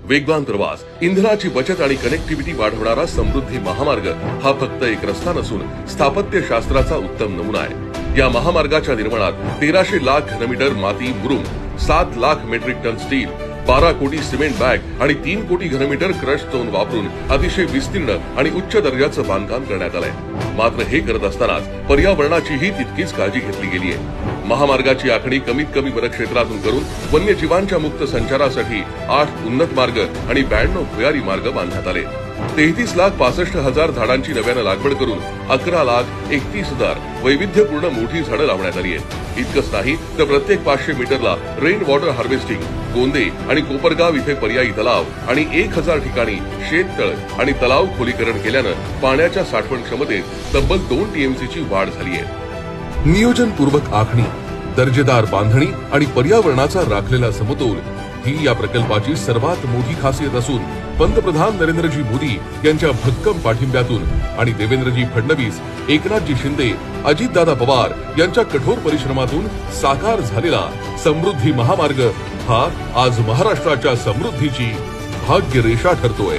वेगवान प्रवास, इंधनाची बचत आणि कनेक्टिव्हिटी वाढवणारा समृद्धी महामार्ग हा फक्त एक रस्ता नसून स्थापत्य शास्त्राचा उत्तम नमुना आहे। या महामार्गाच्या निर्माणात 1300 लाख घनमीटर माती मुरुम, 7 लाख मेट्रिक टन स्टील, 12 कोटी सिमेंट बॅग आणि 3 कोटी घनमीटर क्रश स्टोन वापरून अतिशय विस्तीर्ण आणि उच्च दर्जाचं बांधकाम करण्यात आलंय। मात्र हे करत असतानाच पर्यावरणाचीही तितकीच काळजी घेतली गेली आहे। महामार्गाची आखणी कमीत कमी वनक्षेत्रातून करून वन्यजीवांच्या मुक्त संचारासाठी 8 उन्नत मार्ग आणि 92 भुयारी मार्ग बांधण्यात आले। 33,65,000 झाडांची नव्यानं लागवड करून 11,31,000 वैविध्यपूर्ण मोठी झाडं लावण्यात आली आहेत। इतकंच नाही तर प्रत्येक 500 मीटरला रेन वॉटर हार्वेस्टिंग, गोंदे आणि कोपरगाव इथे पर्यायी तलाव आणि 1000 ठिकाणी शेततळ आणि तलाव खोलीकरण केल्यानं पाण्याच्या साठवण क्षमतेत तब्बल 2 टीएमसीची वाढ झाली आहे। नियोजनपूर्वक आखणी, दर्जेदार बांधणी आणि पर्यावरणाचा राखलेला समतोल ही या प्रकल्पाची सर्वात मोठी खासियत असून पंतप्रधान नरेंद्रजी मोदी यांच्या भक्कम पाठिंब्यातून आणि देवेंद्रजी फडणवीस, एकनाथजी शिंदे, अजितदादा पवार यांच्या कठोर परिश्रमातून साकार झालेला समृद्धी महामार्ग हा आज महाराष्ट्राच्या समृद्धीची भाग्यरेषा ठरतोय।